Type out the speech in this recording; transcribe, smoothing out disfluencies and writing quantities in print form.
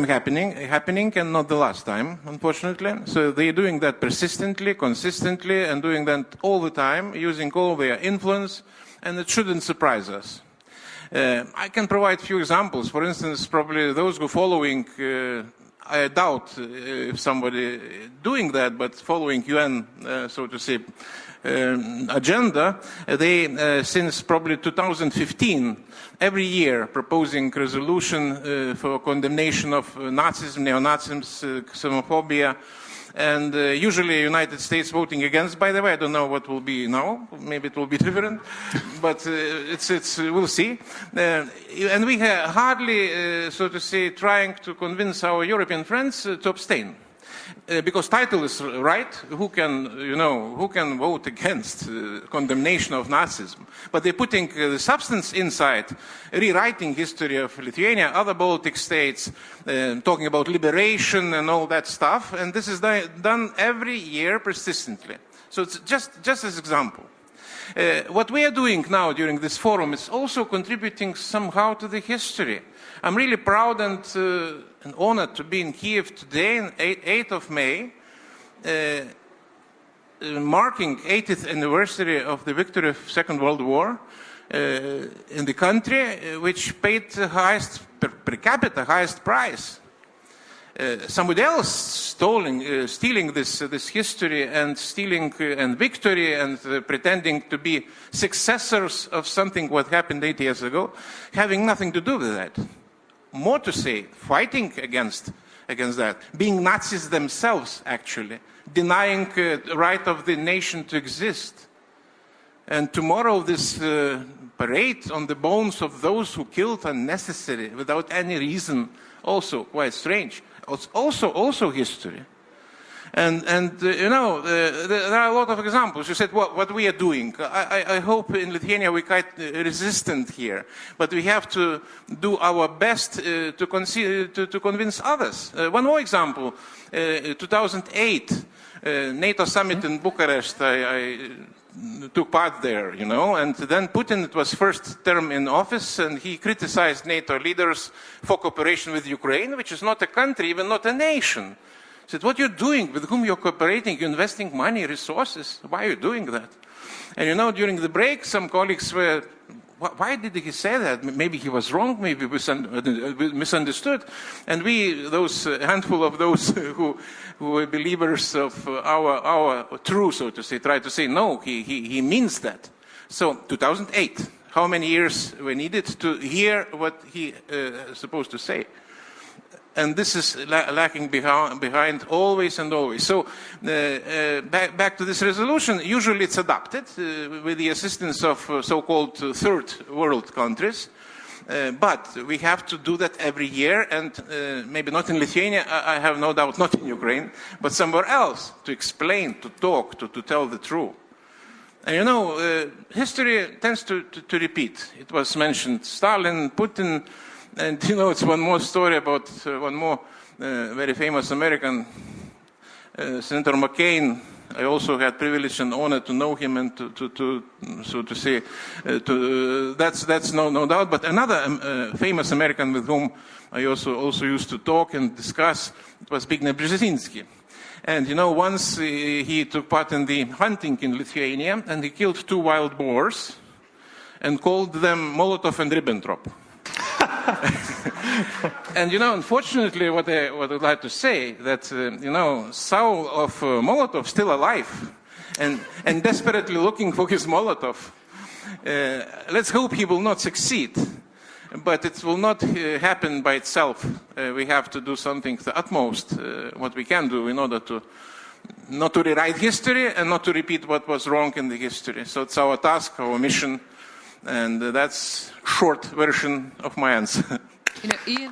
happening, and not the last time, unfortunately. So they're doing that persistently, consistently, and doing that all the time, using all their influence, and it shouldn't surprise us. I can provide a few examples. For instance, probably those who are following, I doubt if somebody doing that, but following UN, so to say, agenda, they, since probably 2015, every year proposing resolution for condemnation of Nazism, neo-Nazism, xenophobia, and usually United States voting against. By the way, I don't know what will be now. Maybe it will be different, but we'll see. And we are hardly, so to say, trying to convince our European friends to abstain. Because title is right, who can vote against condemnation of Nazism? But they're putting the substance inside, rewriting history of Lithuania, other Baltic states, talking about liberation and all that stuff, and this is done every year persistently. So it's just as example. What we are doing now during this forum is also contributing somehow to the history. I'm really proud and honored to be in Kyiv today, on 8th of May, marking 80th anniversary of the victory of Second World War in the country, which paid the highest, per capita, highest price. Somebody else stealing this history and stealing and victory and pretending to be successors of something what happened 8 years ago, having nothing to do with that. More to say, fighting against that, being Nazis themselves, actually, denying the right of the nation to exist. And tomorrow this parade on the bones of those who killed unnecessary, without any reason, also quite strange. It's also history. And there are a lot of examples. You said what we are doing. I hope in Lithuania we're quite resistant here, but we have to do our best to convince others. One more example: 2008 NATO summit in Bucharest. I took part there, and then Putin, it was first term in office, and he criticized NATO leaders for cooperation with Ukraine, which is not a country, even not a nation. He said, what you're doing, with whom you're cooperating, you're investing money, resources, why are you doing that? And during the break, some colleagues were, why did he say that? Maybe he was wrong, maybe misunderstood. And we, those handful of those who were believers of our truth, so to say, try to say, no, he means that. So, 2008, how many years were needed to hear what he supposed to say? And this is lacking behind always and always. So back to this resolution, usually it's adopted with the assistance of so-called third world countries. But we have to do that every year, and maybe not in Lithuania, I have no doubt, not in Ukraine, but somewhere else, to explain, to talk, to tell the truth. And history tends to repeat. It was mentioned Stalin, Putin, and it's one more story about one more very famous American, Senator McCain. I also had privilege and honor to know him and that's no doubt. But another famous American with whom I also used to talk and discuss, it was Zbigniew Brzezinski. And once he took part in the hunting in Lithuania, and he killed 2 wild boars and called them Molotov and Ribbentrop. And unfortunately, what I'd like to say that Saul of Molotov still alive, and desperately looking for his Molotov. Let's hope he will not succeed, but it will not happen by itself. We have to do something, the utmost what we can do in order to not to rewrite history and not to repeat what was wrong in the history. So it's our task, our mission. And that's short version of my answer. Ian.